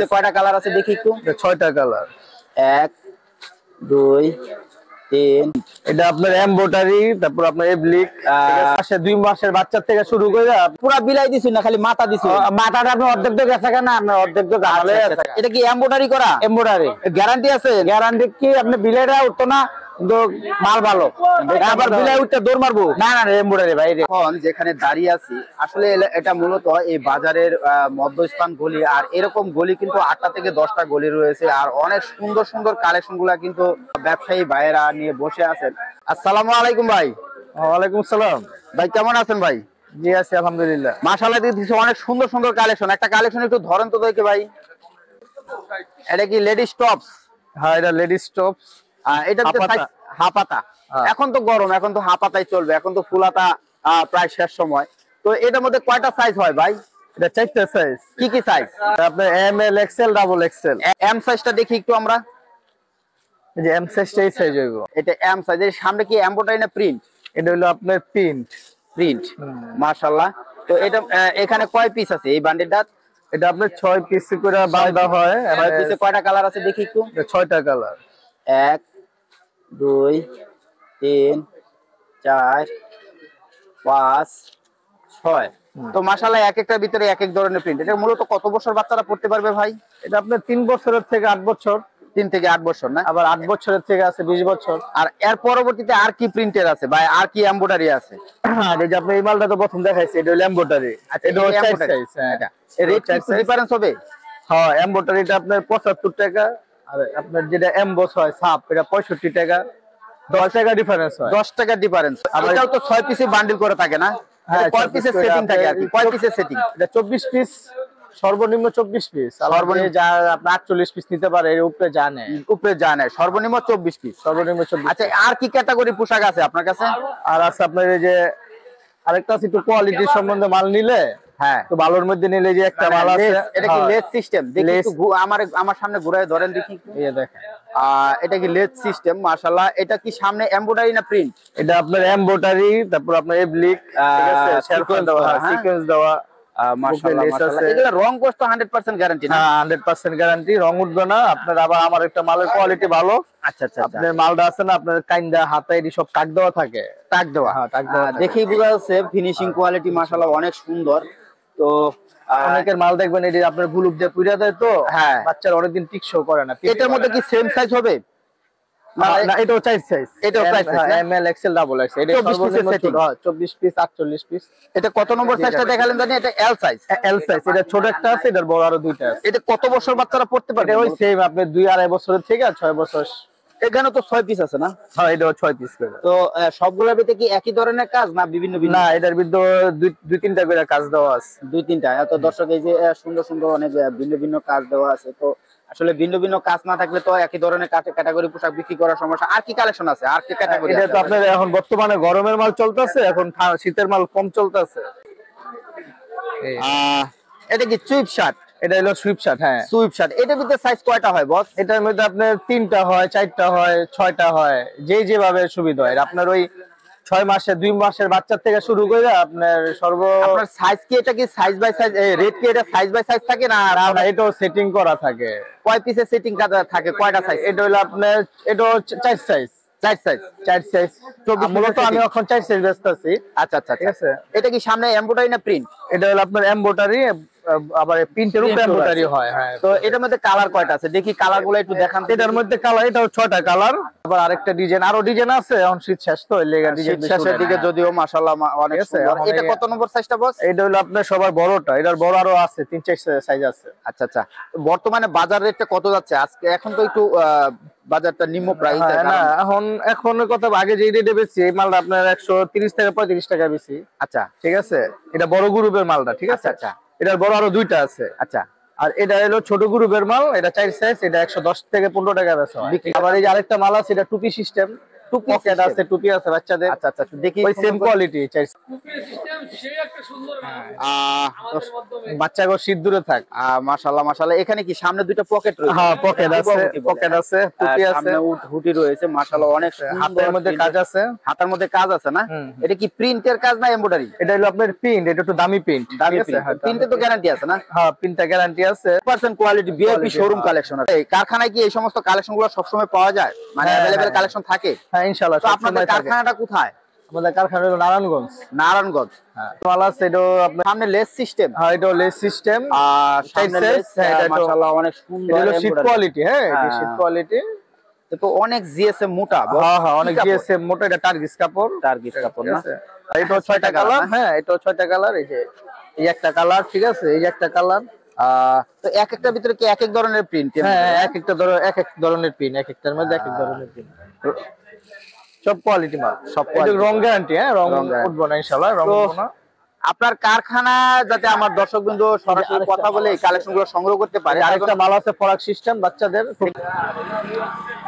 পিসে কয়টা কালার আছে দেখি একটু। 6টা কালার। 1 2 3। এটা আপনার এমব্রয়ডারি, তারপর আপনার এবলিক, ঠিক আছে 2 মাসের বাচ্চা থেকে শুরু করে পুরো বিলাই দিছেন না খালি মাথা দিছেন? মাথাটা আপনি অর্ধেক তো গেছে কেন, আপনার অর্ধেক তো গালে আছে। এটা কি এমব্রয়ডারি করা? এমব্রয়ডারি গ্যারান্টি আছে? গ্যারান্টি কি আপনি বিলাইটা উঠতো না, কিন্তু মাল ভালো। আবার বিলাই উঠতে দৌড় মারবো না, না এমব্রয়ডারি ভাই। এখন যেখানে দাঁড়িয়ে আছি আসলে এটা মূলত এই বাজারের মধ্যস্থান গলি, আর এরকম গলি কিন্তু 8টা থেকে 10টা গলি রয়েছে, আর অনেক সুন্দর সুন্দর কালেকশন গুলা কিন্তু ব্যবসায়ী ভাইয়েরা নিয়ে বসে আছেন। আসসালামু আলাইকুম ভাই। ওয়ালাইকুম সালাম ভাই কেমন আছেন ভাই? জি আছি আলহামদুলিল্লাহ। মাশাআল্লাহ দিতেছে অনেক সুন্দর সুন্দর কালেকশন। একটা কালেকশন একটু ধরেন তো দেখে ভাই। এটা কি লেডিস টপস? হ্যাঁ এটা লেডিস টপস। এটা হাপাতা। এখন তো গরম, এখন তো হাপাতাই চলবে, এখন তো ফুলাতা প্রায় শেষ সময়। তো এটার মধ্যে কয়টা সাইজ হয় ভাই? এটা 4টা সাইজ। কি কি সাইজ? আপনার M L XL double XL. M সাইজটা দেখি একটু আমরা। এই যে এম সাইজটা এই সাইজ হইব। এটা এম সাইজ। এর সামনে কি এমব্রয়ডারি না প্রিন্ট? এটা হলো আপনার প্রিন্ট। মাশাআল্লাহ। তো এটা এখানে কয় পিস আছে এই বান্ডেলটা? এটা আপনার 6 পিস করে বাঁধা হয়। 6 পিসে কয়টা কালার আছে দেখি একটু। 6টা কালার। 1 2 3 4 5 6। তো মাশাআল্লাহ এক একটার ভিতরে এক এক ধরনের প্রিন্ট। এটা মূলত কত বছর বাচ্চারা পড়তে পারবে ভাই? এটা আপনার 3 বছরের থেকে 8 বছর। 3 থেকে 8 বছর না? আবার 8 বছরের থেকে আছে 20 বছর। আর এর পরবর্তীতে আর কি প্রিন্টের আছে ভাই, আর কি এমব্রয়ডারি আছে? আর এই যে আপনি এই মালটা তো প্রথম দেখাইছি, এটা হলো এমব্রয়ডারি। এটা হলো সাইজ। হ্যাঁ এর রেট কি ডিফারেন্স হবে? হ্যাঁ এমব্রয়ডারিটা আপনার 75 টাকা, আর আপনার যেটা এমবস হয় ছাপ এটা 65 টাকা। 10 টাকা ডিফারেন্স হয়। 10 টাকা ডিফারেন্স। এটাও তো 6 পিসে বান্ডিল করে থাকে না? হ্যাঁ কয় পিসের সেটিং থাকে আর কি? কয় পিসের সেটিং? এটা 24 পিস, সর্বনিম্ন 24 পিস। সর্বনিম্ন যা আপনি 48 পিস নিতে পারে, এর উপরে জানে। উপরে জানে সর্বনিম্ন 24 পিস। সর্বনিম্ন 24। আচ্ছা আর কি ক্যাটাগরি পোশাক আছে আপনার কাছে? আর আছে আপনার এই যে আরেকটা আছে, একটু কোয়ালিটির সম্বন্ধে মাল নিলে, হ্যাঁ তো ভালোর মধ্যে নিলে যে একটা মাল আছে। এটা কি লেস সিস্টেম? দেখি একটু আমার সামনে ঘুরায় ধরেন দেখি। এই দেখেন এটা কি লেস সিস্টেম? মাশাআল্লাহ। এটা কি সামনে এমব্রয়ডারি না প্রিন্ট? এটা আপনার এমব্রয়ডারি, তারপর আপনার এবলিক, ঠিক আছে সিকোয়েন্স দেওয়া, সিকোয়েন্স দেওয়া। মাশাআল্লাহ মাশাআল্লাহ। এগুলা রং কষ্ট 100% গ্যারান্টি না? হ্যাঁ 100% গ্যারান্টি, রং উঠবে না আপনার। আবার আমার একটা মালের কোয়ালিটি ভালো। আচ্ছা আচ্ছা। আপনার মালটা আছে না, আপনার কাইন্দা হাতে এডি সব টাক দেওয়া থাকে। টাক দেওয়া? হ্যাঁ টাক দেওয়া। দেখেই বোঝা যাচ্ছে ফিনিশিং কোয়ালিটি মাশাআল্লাহ অনেক সুন্দর। তো অনেকের মাল দেখবেন এটি আপনার গুলুপ দিয়ে পুড়িয়ে দেয়, তো হ্যাঁ বাচ্চারা অনেকদিন টিকসই করে না। এটার মধ্যে কি সেম সাইজ হবে? না এটাও 4 সাইজ। এটাও 4 size, M L XL double XL. এটা 24 পিসের সেটিং। 24 piece 48 piece. এটা কত নম্বর সাইজটা দেখালেন জানি? এটা এল সাইজ। L size. এটা ছোট একটা আছে, এটার বড় আরো দুইটা আছে। এটা কত বছর বাচ্চারা পড়তে পারবে? এটা ওই সেম আপনি 2-2.5 বছরের থেকে 6 বছর। এখানে তো 6 পিস আছে না? হ্যাঁ এটাও 6 পিস করে। তো সবগুলোর ভিতরে কি একই ধরনের কাজ না বিভিন্ন ভিন্ন? না এটার ভিতরে 2-3টা করে কাজ দেওয়া আছে। 2-3টা। এত দর্শক এই যে সুন্দর সুন্দর অনেক ভিন্ন ভিন্ন কাজ দেওয়া আছে। তো আসলে ভিন্ন ভিন্ন কাজ না থাকলে তো একই ধরনের ক্যাটাগরি পোশাক বিক্রি করার সমস্যা। আর কি কালেকশন আছে? আর কি ক্যাটাগরি? এটা তো আপনার এখন বর্তমানে গরমের মাল চলতেছে, এখন শীতের মাল কম চলতেছে। এটা কি সুইপ শার্ট? এটা হলো সুইপ শার্ট। হ্যাঁ সুইপ শার্ট। এটার ভিতরে সাইজ কয়টা হয় বস? এটার মধ্যে আপনার 3টা হয়, 4টা হয়, 6টা হয়, যেভাবে সুবিধা হয়। আপনার ওই 6 মাসের 2 মাসের বাচ্চা থেকে শুরু করে আপনার আপনার সাইজ কি, এটা কি সাইজ বাই সাইজ রেট কি এটা সাইজ বাই সাইজ থাকে না? না এটাও সেটিং করা থাকে। কয় পিসের সেটিং থাকে? কয়টা সাইজ? এটা হলো আপনার এটাও 4 সাইজ। 4 সাইজ। 4 সাইজ। মূলত আমি এখন 4 সাইজ বেচতেছি। আচ্ছা আচ্ছা ঠিক আছে। এটা কি সামনে এমব্রয়ডারি না প্রিন্ট? এটা হলো আপনার এমব্রয়ডারি, আবার প্রিন্টের উপরে এমব্রয়ডারি হয়। হ্যাঁ তো এটার মধ্যে কালার কয়টা আছে দেখি, কালারগুলো একটু দেখান। এটার মধ্যে কালার, এটাও 6টা কালার। আবার আরেকটা ডিজাইন, আরো ডিজাইন আছে। এখন শীত শেষ তো, লেগা ডিজাইন শেষের দিকে যদিও মাশাআল্লাহ অনেক সুন্দর। এটা কত নম্বর সাইজটা বস? এটা হলো আপনার সবার বড়টা, এটার বড় আরো আছে, 3-4 সাইজ আছে। আচ্ছা আচ্ছা। বর্তমানে বাজার রেটটা কত যাচ্ছে আজকে? এখন তো একটু বাজারটা নিম্ন প্রাইস। না এখন কথা, আগে যে রেটে বেচছি এই মালটা আপনার 130 থেকে 35 টাকা বেশি। আচ্ছা ঠিক আছে। এটা বড় গ্রুপের মালটা, ঠিক আছে। আচ্ছা এটার বড় আরো 2টা আছে। আচ্ছা। আর এটা হলো ছোট গ্রুপের মাল, এটা 4 সাইজ। এটা 110 থেকে 15 টাকা বেচা হয়। আবার এই যে আরেকটা মাল আছে, এটা টুপি সিস্টেম। টুপি পকেট system। আছে, টুপি আছে বাচ্চাদের। আচ্ছা আচ্ছা দেখি ওই সেম কোয়ালিটি চাই। বাচ্চাগো শীত দূরে থাক। মাশাআল্লাহ মাশাআল্লাহ। এখানে কি সামনে দুটো পকেট রয়েছে? হ্যাঁ পকেট আছে, পকেট আছে, টুপি আছে, সামনে হুডি রয়েছে মাশাআল্লাহ অনেক সুন্দর। হাতের মধ্যে কাজ আছে, হাতের মধ্যে কাজ আছে না? এটা কি প্রিন্টের কাজ না এমব্রয়ডারি? এটা হলো আপনার প্রিন্ট, এটা একটু দামি প্রিন্ট। দামি প্রিন্ট। প্রিন্টে তো গ্যারান্টি আছে না? হ্যাঁ প্রিন্টটা গ্যারান্টি আছে। 100% কোয়ালিটি ভিআইপি শোরুম কালেকশন। এই কারখানায় কি এই সমস্ত কালেকশনগুলো সব সময় পাওয়া যায়? মানে अवेलेबल কালেকশন থাকে? হ্যাঁ ইনশাআল্লাহ। তো আপনাদের কারখানাটা কোথায়? আমাদের কারখানা হলো নারায়ণগঞ্জ। নারায়ণগঞ্জ। হ্যাঁ মাল আছে, এটা আপনার সামনে লেস সিস্টেম। হ্যাঁ এটা লেস সিস্টেম আর সামনে লেস মাশাআল্লাহ অনেক সুন্দর। এটা হলো শীট কোয়ালিটি। হ্যাঁ এটা শীট কোয়ালিটি। তো অনেক জিএসএম মোটা। হ্যাঁ হ্যাঁ অনেক জিএসএম মোটা। এটা টার্গিস কাপড়, টার্গিস কাপড় না? এটা 6টা কালার। হ্যাঁ এটা 6টা কালার। এই যে এই একটা কালার, ঠিক আছে, এই একটা কালার। তো এক একটার ভিতরে কি এক এক ধরনের প্রিন্ট? হ্যাঁ এক একটা এক এক ধরনের পিন, এক একটার মধ্যে এক এক ধরনের পিন। সব কোয়ালিটি মাল, সব কোয়ালিটি। রং গ্যারান্টি। হ্যাঁ রং উঠবো না ইনশাআল্লাহ, রং উঠবো না। আপনার কারখানা যাতে আমার দর্শকবৃন্দ সরাসরি কথা বলে এই কালেকশন গুলো সংগ্রহ করতে পারে। আরেকটা মাল আছে ফরাক সিস্টেম বাচ্চাদের।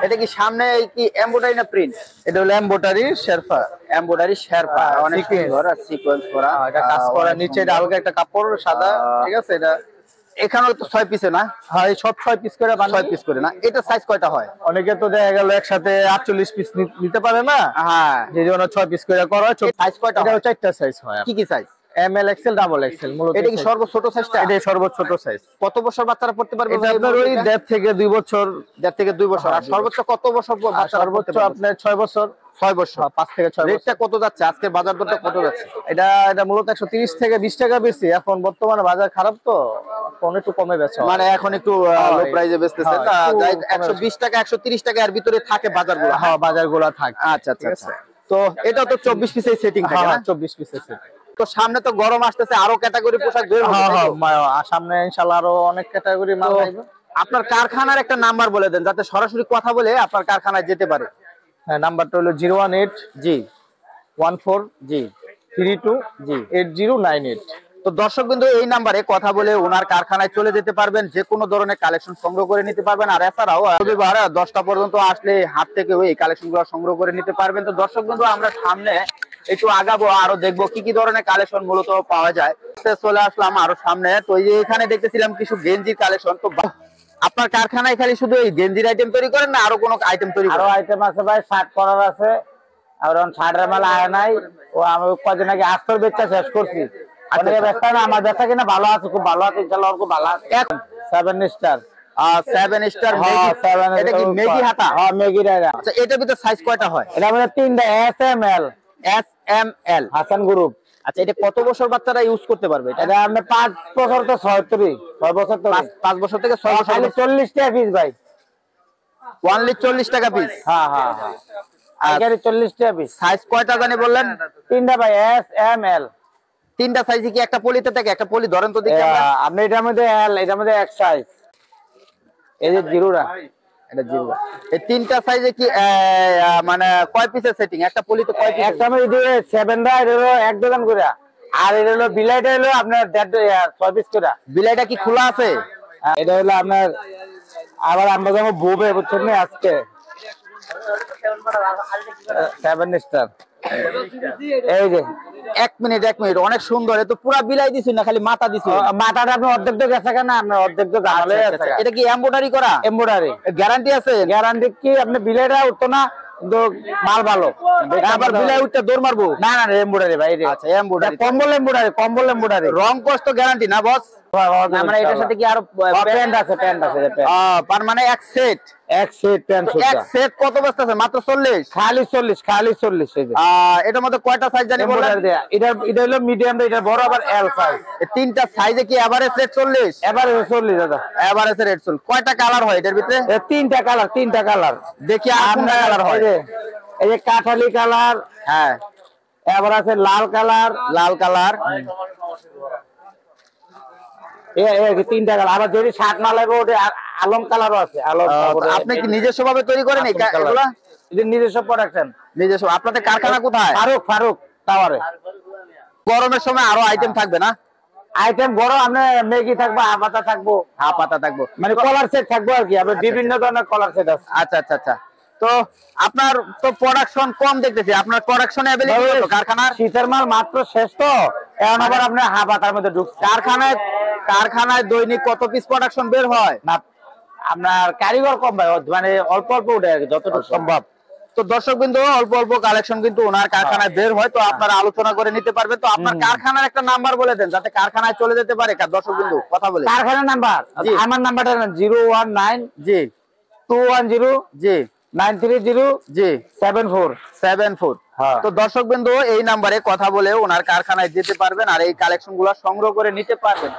এটা কি সামনে কি এমব্রয়ডারি না প্রিন্ট? এটা হলো এমব্রয়ডারি শেরপা। এমব্রয়ডারি শেরপা অনেক সুন্দর আর সিকোয়েন্স করা। এটা কাজ করা, নিচে এটা আলগা একটা কাপড় সাদা, ঠিক আছে। এটা এখানেও তো 6 পিসে না? হ্যাঁ এই সব 6 পিস করে বানাই। 6 পিস করে না? এটা সাইজ কয়টা হয়? অনেকে তো দেখা গেল একসাথে 48 পিস নিতে পারে না। হ্যাঁ যে জন্য 6 পিস করে করা হয়। সাইজ কয়টা? এটা 4টা সাইজ হয়। কি কি size? ML Excel double Excel মূলত। এটা কি সর্বোচ্চ ছোট সাইজটা? এটা সর্বোচ্চ ছোট সাইজ। কত বছর বাচ্চারা পড়তে পারবে? এটা আপনার ওই 1.5 থেকে 2 বছর। 1.5 থেকে 2 বছর। আর সর্বোচ্চ কত বছর বাচ্চারা? সর্বোচ্চ আপনার 6 বছর। 6 বছর। 5 থেকে 6 বছর। রেটটা কত যাচ্ছে? আজকের বাজার দরটা কত যাচ্ছে? এটা মূলত 130 থেকে 20 টাকা বেশি। এখন বর্তমানে বাজার খারাপ তো এখন একটু কমে বেচা হয়। মানে এখন একটু লো প্রাইসে বেচতেছে। তা 120 টাকা 130 টাকা এর ভিতরে থাকে বাজারগুলো। হ্যাঁ বাজারগুলো থাকে। আচ্ছা আচ্ছা আচ্ছা। তো এটা তো 24 পিসের সেটিং থাকে না? 24 পিসের সেট। তো সামনে তো গরম আসতেছে, আরো ক্যাটাগরি পোশাক বের হবে। হ্যাঁ সামনে ইনশাআল্লাহ আরো অনেক ক্যাটাগরি মাল আসবে। আপনার কারখানার একটা নাম্বার বলে দেন যাতে সরাসরি কথা বলে আপনার কারখানায় যেতে পারে। হ্যাঁ নাম্বারটা হলো 018 জি 14 জি 32 জি 8098। তো দর্শক বিন্দু এই নাম্বারে কথা বলে ওনার কারখানায় চলে যেতে পারবেন, যে কোনো ধরনের কালেকশন সংগ্রহ করে নিতে পারবেন। আর এছাড়াও রবিবার 10টা পর্যন্ত আসলে হাট থেকে এই কালেকশন গুলো সংগ্রহ করে নিতে পারবেন। তো দর্শক বিন্দু আমরা সামনে একটু আগাবো, আরো দেখবো কি কি ধরনের কালেকশন মূলত পাওয়া যায়। চলে আসলাম আরো সামনে। তো এই যে এখানে দেখতেছিলাম কিছু গেঞ্জির কালেকশন। তো আপনার কারখানায় খালি শুধু এই গেঞ্জির আইটেম তৈরি করেন না আরো কোনো আইটেম তৈরি করেন? আরো আইটেম আছে ভাই, শার্ট করার আছে। আর শার্টের মাল আয় নাই, ও আমি কদিন আগে 800 বেচা শেষ করছি। অনেকে ব্যস্ত না, আমার ব্যস্ত কিনা ভালো আছে, খুব ভালো আছে ইনশাআল্লাহ, খুব ভালো আছে। 7 স্টার 7 স্টার এটা কি মেগি হাতা? হ্যাঁ মেগি রাইডা। আচ্ছা এটার ভিতরে সাইজ কয়টা হয়? এটা আমাদের 3টা এসএমএল। SML Hasan group. আচ্ছা এটা কত বছর বাচ্চারা ইউজ করতে পারবে? এটা আমরা 5 বছর তো 6 বছর তো 5 বছর থেকে 6 বছর। খালি 40 টাকা পিস ভাই। ওয়ানলি 40 টাকা পিস? হ্যাঁ হ্যাঁ হ্যাঁ আইকারি 40 টাকা পিস। সাইজ কয়টা জানি বললেন? 3টা ভাই এসএমএল। 3টা সাইজে কি একটা পলিতে থাকে? একটা পলি ধরেন তো দেখি আমরা। আপনি এটার মধ্যে এল, এটার মধ্যে এক সাইজ। এই যে জিরোরা, এটা জিরো। এই 3টা সাইজে কি মানে কয় পিসের সেটিং? একটা পলিতে কয় পিস? একটা মধ্যে 7টা এটা হলো 1 ডজন করে। আর এটা হলো বিলাইটা হলো আপনার 6 পিস করে। বিলাইটা কি খোলা আছে? এটা হলো আপনার আবার আমরা যখন বোবে বুঝছেন না আজকে 7 স্টার। এই যে 1 মিনিট অনেক সুন্দর। এ তো পুরো বিলাই দিছেন না খালি মাথা দিছেন? মাথাটা আপনি অর্ধেক তো গেছে কেন, আপনার অর্ধেক তো গালে আছে। এটা কি এমব্রয়ডারি করা? এমব্রয়ডারি। গ্যারান্টি আছে? গ্যারান্টি কি আপনি বিলাইটা উঠতো না কিন্তু মাল ভালো। আবার বিলাই উঠতে দৌড় মারবো? না না এমব্রয়ডারি ভাই। আচ্ছা এমব্রয়ডারি। কম্বল এমব্রয়ডারি। রং কষ্ট গ্যারান্টি না বস? মানে এটার সাথে কি আরো প্যান্ট আছে? প্যান্ট আছে। তার মানে এক সেট প্যান্ট এক সেট কত বস্তা আছে? মাত্র 40? খালি 40 এই যে। এটার মধ্যে কয়টা সাইজ জানি বললেন? এটা হলো মিডিয়াম, এটা বড় আবার এল সাইজ। এই 3টা সাইজে কি এভারেজ রেট 40? এবারে 40 দাদা। Average rate 40। কয়টা কালার হয় এটার ভিতরে? 3টা কালার। দেখি আপনার কালার হয়। এই যে কাঠালি কালার, হ্যাঁ এবার আছে লাল কালার। এই 3টা কালার। আবার যদি শার্ট না লাগবে ওটা আলম কালারও আছে। আপনি কি নিজস্ব ভাবে তৈরি করেন এগুলা? এটা নিজস্ব প্রোডাকশন। নিজস্ব। আপনাদের কারখানা কোথায়? ফারুক টাওয়ারে। গরমের সময় আরো আইটেম থাকবে না? আইটেম বড় আপনার ম্যাগি থাকবো, হাফ পাতা থাকবো, পাতা থাকবো মানে কলার সেট থাকবো আর কি। আপনার বিভিন্ন ধরনের কলার সেট আছে। আচ্ছা আচ্ছা আচ্ছা। তো তো আপনার তো প্রোডাকশন কম দেখতেছি, আপনার প্রোডাকশন অ্যাভেলেবল তো কারখানার? শীতের মাল মাত্র শেষ তো, এখন আবার আপনার হাবাটার মধ্যে ঢুকছে। কারখানায় দৈনিক কত পিস প্রোডাকশন বের হয়? না আপনার কারিগর কম ভাই, মানে অল্প অল্প উঠে আর কি, যতটুকু সম্ভব। তো দর্শক বিন্দু, অল্প অল্প কালেকশন কিন্তু ওনার কারখানায় বের হয়, তো আপনারা আলোচনা করে নিতে পারবেন। তো আপনার কারখানার একটা নাম্বার বলে দেন, যাতে কারখানায় চলে যেতে পারে দর্শক বিন্দু কথা বলে। কারখানার নাম্বার জি। আমার নাম্বারটা 019 জি 210 জি 930 জি 74। হ্যাঁ। তো দর্শক বিন্দু, এই নাম্বারে কথা বলে ওনার কারখানায় যেতে পারবেন আর এই কালেকশন গুলা সংগ্রহ করে নিতে পারবেন।